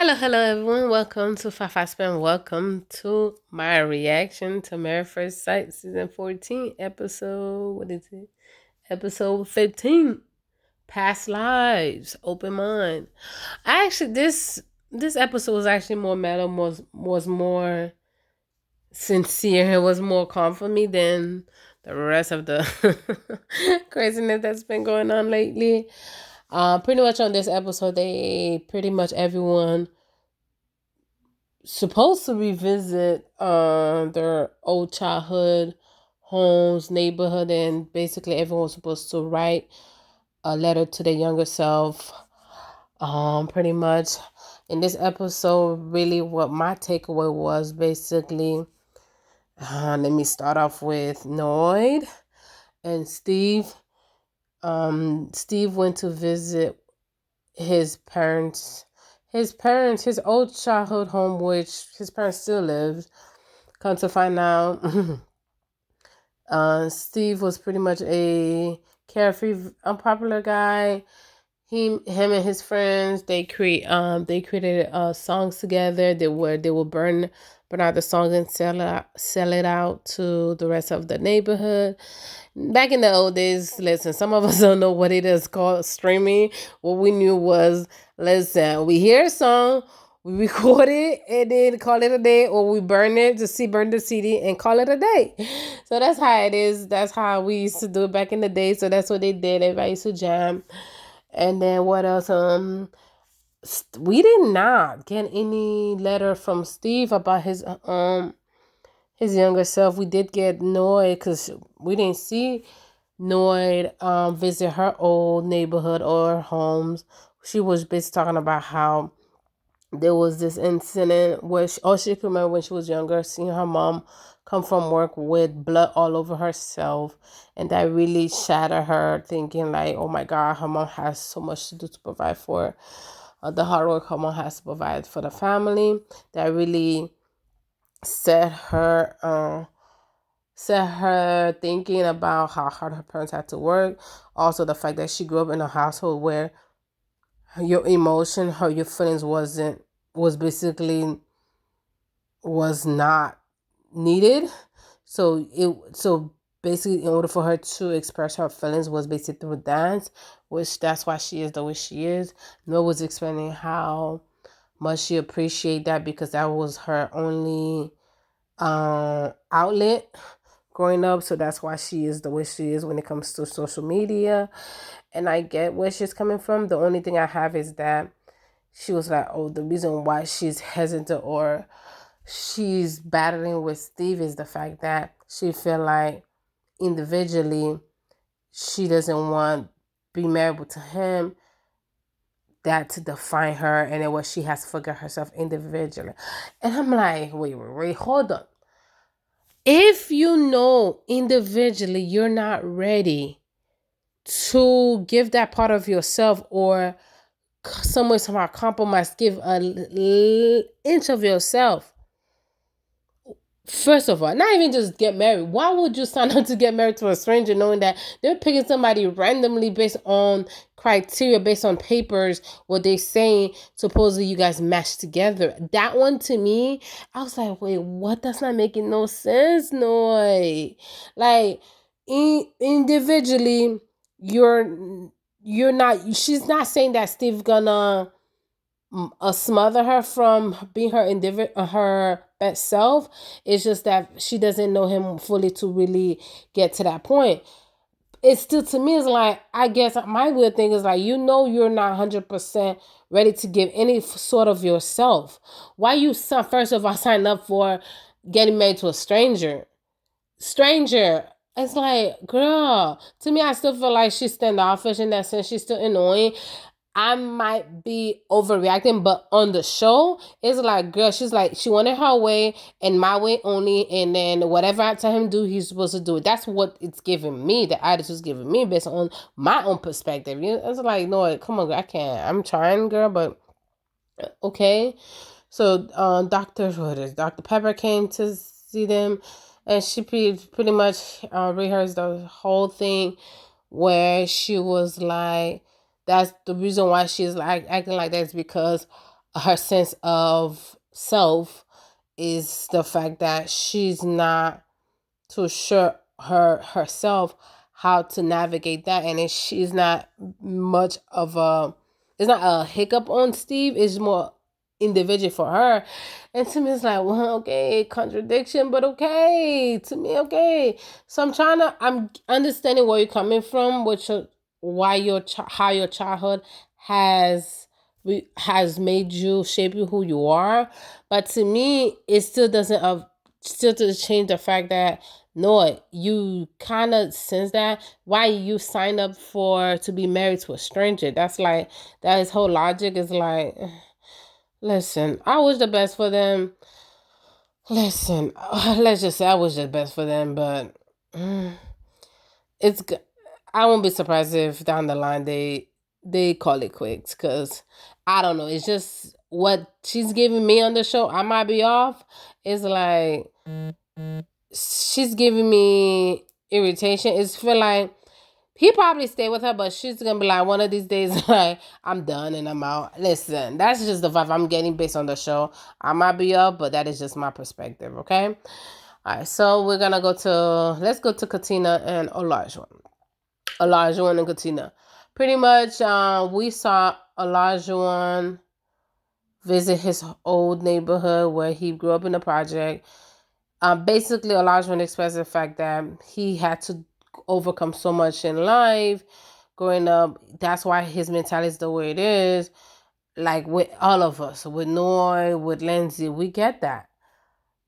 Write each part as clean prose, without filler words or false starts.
Hello, everyone. Welcome to Five Spam. Welcome to my reaction to Married First Sight, season 14, episode. What is it? Episode 15. Past lives, open mind. I actually this episode was actually more mellow, was more sincere. It was more calm for me than the rest of the craziness that's been going on lately. Pretty much on this episode, they pretty much everyone supposed to revisit their old childhood homes, neighborhood, and basically everyone was supposed to write a letter to their younger self. Pretty much in this episode, really what my takeaway was basically, let me start off with Noid and Steve. Steve went to visit his parents his old childhood home, which his parents still lived. Come to find out, Steve was pretty much a carefree, unpopular guy. Him and his friends, they created songs together. They will burn out the songs and sell it out to the rest of the neighborhood. Back in the old days, listen, some of us don't know what it is called streaming. What we knew was, listen, we hear a song, we record it, and then call it a day, or we burn the CD and call it a day. So that's how it is. That's how we used to do it back in the day. So that's what they did. Everybody used to jam. And then what else? We did not get any letter from Steve about his younger self. We did get Noid because we didn't see Noid visit her old neighborhood or homes. She was basically talking about how there was this incident where all she could remember when she was younger, seeing her mom come from work with blood all over herself, and that really shattered her, thinking like, oh my god, her mom has so much to do to provide for the hard work her mom has to provide for the family. That really set her thinking about how hard her parents had to work. Also the fact that she grew up in a household where your feelings was basically was not needed. So basically, in order for her to express her feelings was basically through dance, which that's why she is the way she is. Noah was explaining how much she appreciated that because that was her only outlet growing up. So that's why she is the way she is when it comes to social media. And I get where she's coming from. The only thing I have is that she was like, oh, the reason why she's hesitant or she's battling with Steve is the fact that she feel like individually she doesn't want be married to him, that to define her, and then what she has to forget herself individually. And I'm like, wait, hold on. If you know individually you're not ready to give that part of yourself or somehow compromise, give inch of yourself. First of all, not even just get married. Why would you sign up to get married to a stranger knowing that they're picking somebody randomly based on criteria, based on papers, what they're saying, supposedly you guys match together? That one to me, I was like, wait, what? That's not making no sense, no. Like, individually, you're not, she's not saying that Steve gonna smother her from being her best self. It's just that she doesn't know him fully to really get to that point. It's still, to me, it's like, I guess my weird thing is like, you're not 100% ready to give any sort of yourself. Why you first of all sign up for getting married to a stranger? It's like, girl, to me, I still feel like she's standoffish in that sense. She's still annoying. I might be overreacting, but on the show, it's like, girl, she's like, she wanted her way and my way only, and then whatever I tell him to do, he's supposed to do it. That's what it's giving me, the attitude's giving me based on my own perspective. It's like, no, come on, girl, I can't. I'm trying, girl, but okay. So, Dr. Pepper came to see them, and she pretty much rehearsed the whole thing where she was like, that's the reason why she's like acting like that is because her sense of self is the fact that she's not too sure herself how to navigate that, and she's not much of a, it's not a hiccup on Steve, it's more individual for her. And to me it's like, well, okay, contradiction, but okay, to me, okay. So I'm understanding where you're coming from, which why how your childhood has has made you, shape you who you are. But to me it still doesn't still to change the fact that no, you kind of sense that why you signed up for to be married to a stranger. That's like, that his whole logic is like, listen, I wish the best for them. Listen, let's just say I wish the best for them, but mm, it's I won't be surprised if down the line they call it quits, because I don't know. It's just what she's giving me on the show. I might be off. It's like she's giving me irritation. It's feel like he probably stay with her, but she's gonna be like one of these days, like, I'm done and I'm out. Listen, that's just the vibe I'm getting based on the show. I might be up, but that is just my perspective, okay? All right, so we're gonna let's go to Katina and Olajuwon. Olajuwon and Katina. Pretty much, we saw Olajuwon visit his old neighborhood where he grew up in the project. Basically, Olajuwon expressed the fact that he had to overcome so much in life growing up. That's why his mentality is the way it is. Like with all of us, with Noy, with Lindsay, we get that.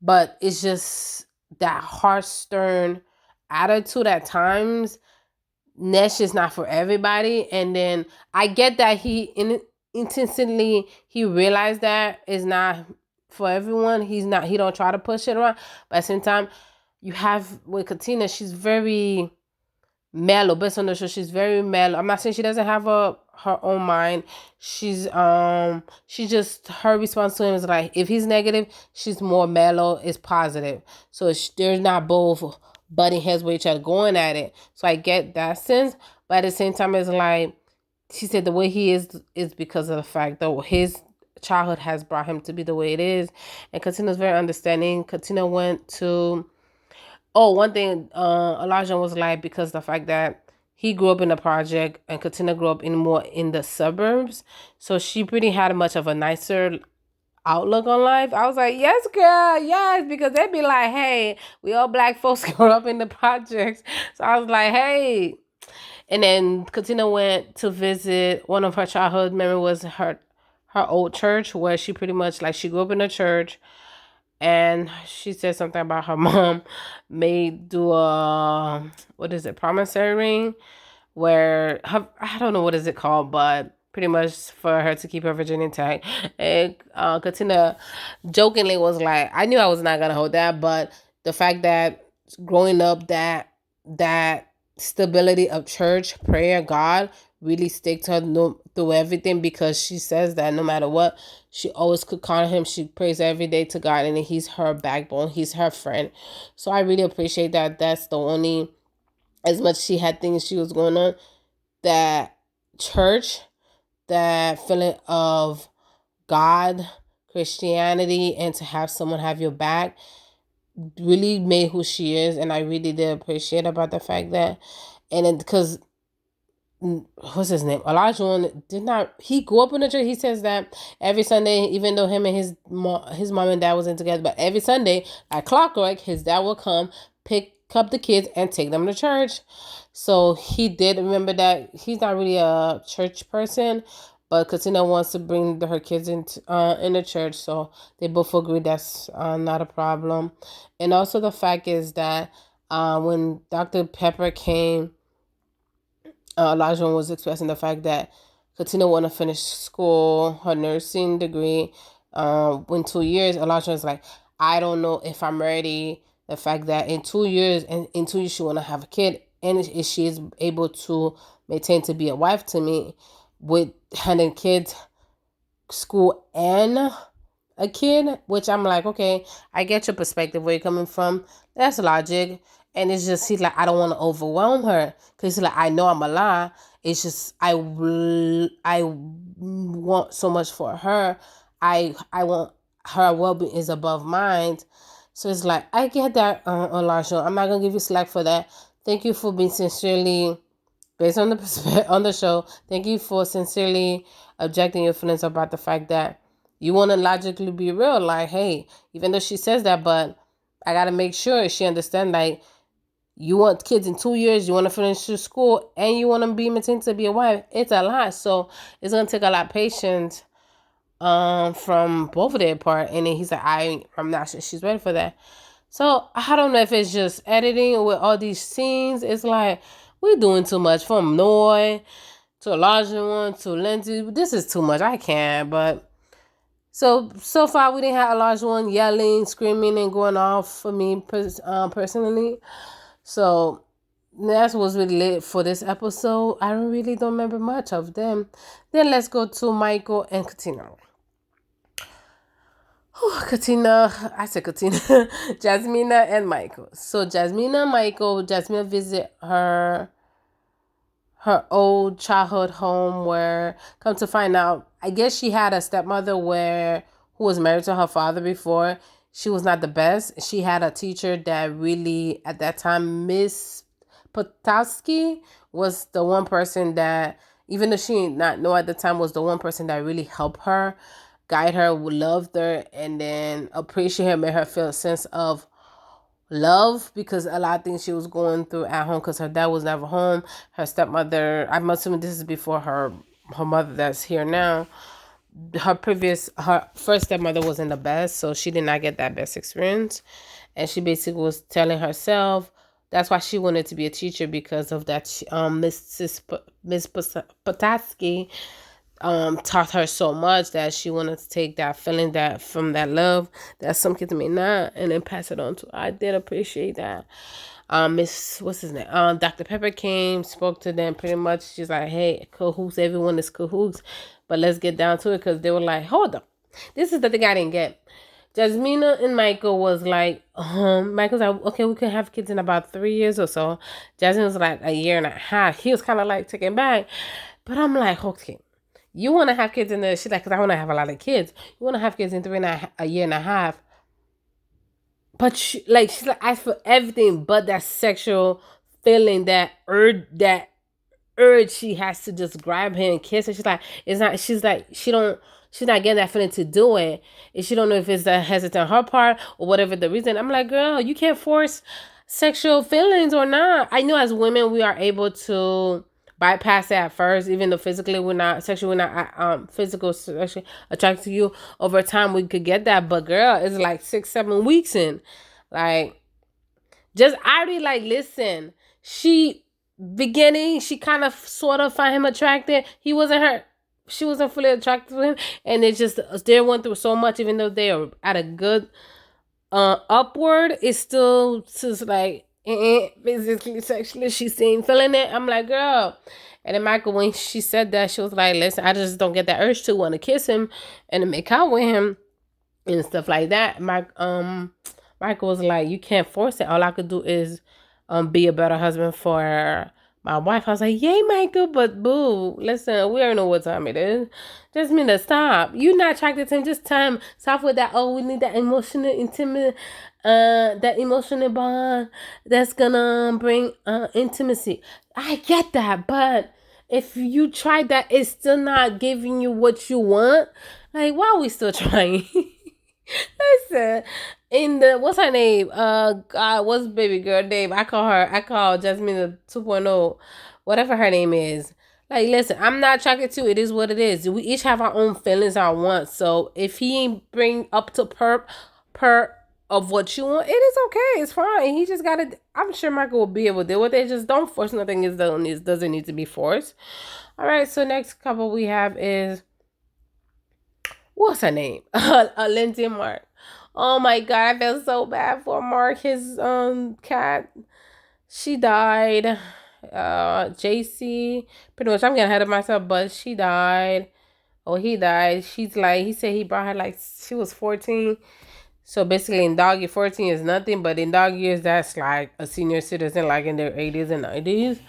But it's just that harsh, stern attitude at times. Nesh is not for everybody. And then I get that intentionally he realized that it's not for everyone. He don't try to push it around. But at the same time, you have with Katina, she's very mellow. Based on the show, she's very mellow. I'm not saying she doesn't have her own mind. She just, her response to him is like, if he's negative, she's more mellow, is positive. So they're not both butting heads with each other, going at it. So I get that sense. But at the same time, it's like she said, the way he is because of the fact that his childhood has brought him to be the way it is. And Katina's very understanding. Katina went to, oh, one thing, Elijah was like, because the fact that he grew up in the project and Katina grew up more in the suburbs, so she pretty had much of a nicer outlook on life. I was like, yes, girl, yes, because they'd be like, hey, we all black folks grew up in the projects. So I was like, hey. And then Katina went to visit, one of her childhood memory was her old church, where she pretty much, like, she grew up in a church. And she said something about her mom may do a, what is it, promissory ring, where her, I don't know what is it called, but pretty much for her to keep her virginity intact. And Katina jokingly was like, I knew I was not gonna hold that, but the fact that growing up, that stability of church, prayer, God really stick to her through everything, because she says that no matter what, she always could count on him. She prays every day to God, and he's her backbone. He's her friend. So I really appreciate that. That's the only, as much she had things she was going on, that church, that feeling of God, Christianity, and to have someone have your back really made who she is. And I really did appreciate about the fact that, and then because what's his name? Olajuwon did not. He grew up in the church. He says that every Sunday, even though him and his mom and dad wasn't together, but every Sunday at clockwork, his dad will come pick up the kids and take them to church. So he did remember that. He's not really a church person, but Katina wants to bring her kids in the church, so they both agree that's not a problem. And also the fact is that when Dr. Pepper came, Elijah was expressing the fact that Katina want to finish school, her nursing degree, in 2 years. Elijah was like, I don't know if I'm ready. The fact that in 2 years, and in 2 years she want to have a kid, and if she is able to maintain to be a wife to me, with handing kids school and a kid, which I'm like, okay, I get your perspective where you're coming from. That's logic. And it's just, he's like, I don't want to overwhelm her. Because he's like, I know I'm a lie. It's just, I want so much for her. I want her well-being is above mine. So it's like, I get that, Elijah. I'm not gonna give you slack for that. Thank you for being sincerely, based on the on the show. Thank you for sincerely objecting your feelings about the fact that you want to logically be real. Like, hey, even though she says that, but I gotta make sure she understand. Like, you want kids in 2 years, you want to finish your school, and you want to be maintained to be a wife. It's a lot, so it's gonna take a lot of patience from both of their part. And then he's like, I'm not sure she's ready for that. So I don't know if it's just editing with all these scenes. It's like, we're doing too much, from Noy to a larger one to Lindsay. This is too much. I can't. But so far we didn't have a large one yelling, screaming, and going off for me personally. So that's what's really lit for this episode. I really don't remember much of them. Then let's go to Michael and Katina. Katina, I said Katina, Jasmina and Michael. So Jasmina and Michael, Jasmina visit her old childhood home, where, come to find out, I guess she had a stepmother who was married to her father before. She was not the best. She had a teacher that really, at that time, Miss Potowski, was the one person that, even though she did not know at the time, was the one person that really helped her, guide her, loved her, and then appreciate her, made her feel a sense of love, because a lot of things she was going through at home, because her dad was never home. Her stepmother, I'm assuming this is before her mother that's here now. Her first stepmother wasn't the best, so she did not get that best experience. And she basically was telling herself that's why she wanted to be a teacher, because of that. Miss Potatsky taught her so much that she wanted to take that feeling, that from that love that some kids may not, and then pass it on to her. I did appreciate that. Miss, what's his name? Dr. Pepper came, spoke to them pretty much. She's like, hey, cahoots, everyone is cahoots, but let's get down to it, because they were like, hold up. This is the thing I didn't get. Jasmina and Michael was like, Michael's like, okay, we can have kids in about 3 years or so. Jasmine was like a year and a half. He was kind of like taken back. But I'm like, okay, you want to have kids in she's like, because I want to have a lot of kids. You want to have kids in a year and a half. But she's like, I feel everything but that sexual feeling, that urge she has to just grab him and kiss her. She's like, it's not, she's like, she's not getting that feeling to do it. And she don't know if it's a hesitant on her part or whatever the reason. I'm like, girl, you can't force sexual feelings or not. I know as women, we are able to bypass that first, even though physically we're not sexually, we're not physical sexually attracted to you. Over time we could get that, but girl, it's like 6-7 weeks in. Like, just I already like, listen, she kind of sort of find him attractive. She wasn't fully attracted to him, and it's just they went through so much. Even though they are at a good upward, it's still just like physically, sexually, she's feeling it. I'm like, girl. And then Michael, when she said that, she was like, listen, I just don't get that urge to want to kiss him and to make out with him and stuff like that. Michael was like, you can't force it. All I could do is be a better husband for my wife. I was like, yay, Michael, but boo, listen, we already know what time it is. Just mean to stop. You're not attracted to him. Just time. Stop with that. Oh, we need that emotional, intimate, that emotional bond that's gonna bring intimacy. I get that, but if you try that, it's still not giving you what you want. Like, why are we still trying? Listen, in the, what's her name? God, what's baby girl name? I call Jasmine the 2.0, whatever her name is. Like, listen, I'm not attracted to it. Is what it is. We each have our own feelings, our wants. So if he ain't bring up to per of what you want, it is okay. It's fine. He just gotta. I'm sure Michael will be able to deal with it. Just don't force nothing. Doesn't need to be forced. All right. So next couple we have is, what's her name? Lindsay and Mark. Oh my god, I felt so bad for Mark. His cat, she died. JC, pretty much I'm getting ahead of myself, but she died. Oh, he died. She's like, he said he brought her like she was 14. So basically in dog year, 14 is nothing, but in dog years that's like a senior citizen, like in their 80s and 90s.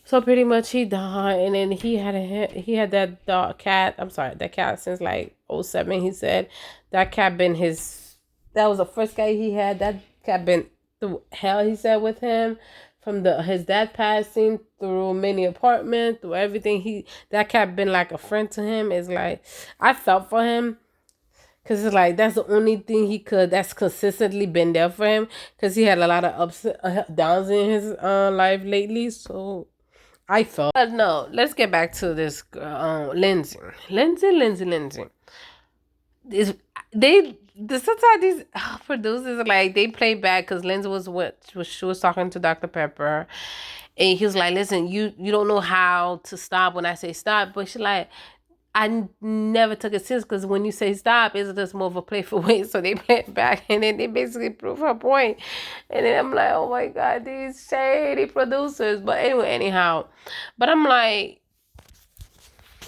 So pretty much he died, and then he had that dog cat. I'm sorry, that cat since like '07. He said that cat been his. That was the first cat he had. That cat been through hell. He said with him, from the his dad passing through many apartments, through everything. That cat been like a friend to him. It's like I felt for him. Cause it's like that's the only thing that's consistently been there for him. Cause he had a lot of ups downs in his life lately. So I felt. But no, let's get back to this Lindsay. Lindsay. Is the sometimes these producers are like they play back because Lindsay she was talking to Dr. Pepper, and he was like, "Listen, you don't know how to stop when I say stop," but she's like. Never took it serious because when you say stop, it's just more of a playful way. So they play it back and then they basically prove her point. And then I'm like, oh my God, these shady producers. But anyway, anyhow. But I'm like,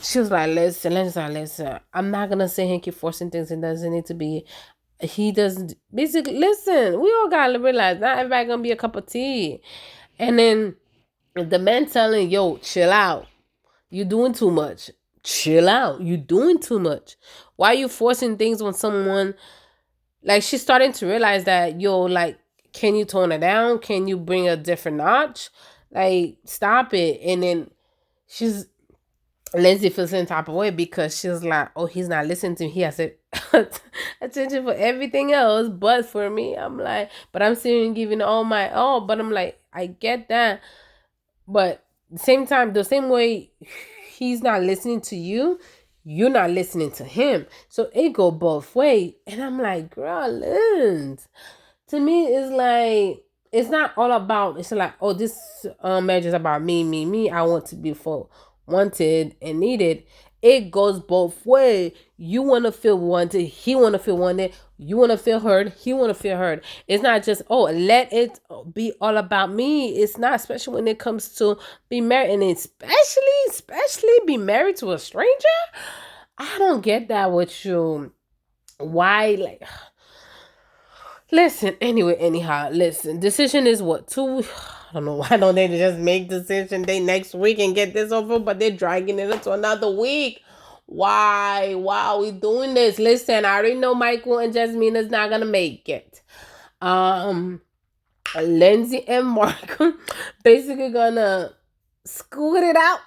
she was like, listen. I'm not going to say he keep forcing things. It doesn't need to be. He doesn't. Basically, listen, we all got to realize not everybody going to be a cup of tea. And then the man telling, yo, chill out. You doing too much. Chill out. You doing too much. Why are you forcing things on someone? Like she's starting to realize that, yo, like, can you tone it down? Can you bring a different notch? Like, stop it. And then she's Lindsay feels some type of way because she's like, oh, he's not listening to me. He has attention for everything else, but for me, I'm like, but I'm still giving all my all. But I'm like, I get that, but same time, the same way he's not listening to you, you're not listening to him. So it go both ways. And I'm like, girl, Liz. To me, it's like it's not all about. It's like, oh, this marriage is about me. I want to be full, wanted and needed. It goes both ways. You want to feel wanted. He want to feel wanted. You want to feel heard. He want to feel heard. It's not just, oh, let it be all about me. It's not, especially when it comes to be married, and especially be married to a stranger. I don't get that with you. Why, like, listen, anyway, anyhow, listen. Decision is what? I don't know why don't they just make decision day next week and get this over, but they're dragging it into another week. Why? Why are we doing this? Listen, I already know Michael and Jasmine is not gonna make it. Lindsay and Mark basically gonna scoot it out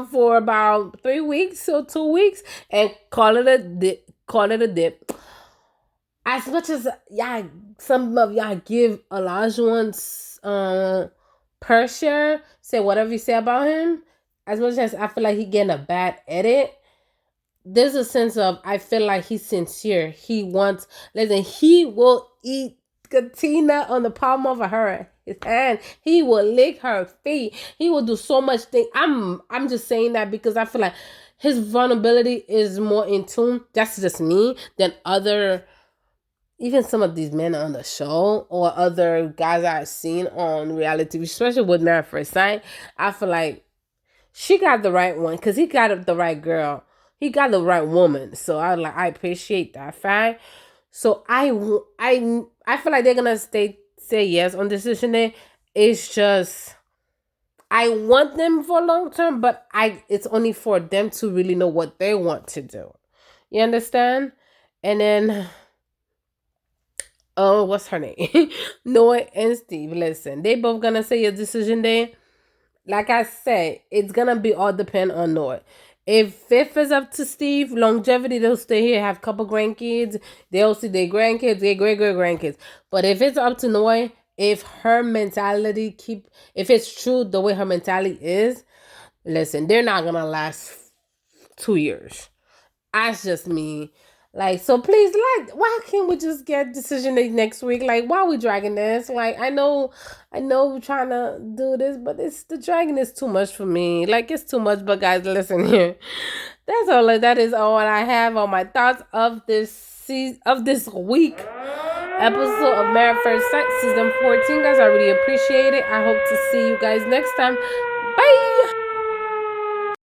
for about 3 weeks or 2 weeks and call it a dip. Call it a dip. As much as y'all, some of y'all give Olajuwon's per share, say whatever you say about him. As much as I feel like he getting a bad edit, there's a sense of I feel like he's sincere. He wants, listen, he will eat Katina on the palm of his hand. He will lick her feet. He will do so much thing. I'm just saying that because I feel like his vulnerability is more in tune. That's just me than other, even some of these men on the show or other guys I've seen on reality, especially with Married at First Sight. I feel like she got the right one because he got the right girl. He got the right woman. So I appreciate that fact. So I feel like they're gonna say yes on decision day. It's just I want them for long term, but it's only for them to really know what they want to do. You understand? And then oh, what's her name? Noah and Steve. Listen, they both gonna say a decision day. Like I said, it's gonna be all depend on Noah. If fifth is up to Steve, longevity, they'll stay here, have a couple grandkids, they'll see their grandkids, their great grandkids. But if it's up to Noah, if her mentality if it's true the way her mentality is, listen, they're not gonna last 2 years. That's just me. Like, so please, like, why can't we just get decision next week? Like, why are we dragging this? Like, I know we're trying to do this, but the dragging is too much for me. Like, it's too much. But guys, listen here. That's all. That is all I have on my thoughts of this week episode of Married First Sight season 14. Guys, I really appreciate it. I hope to see you guys next time. Bye.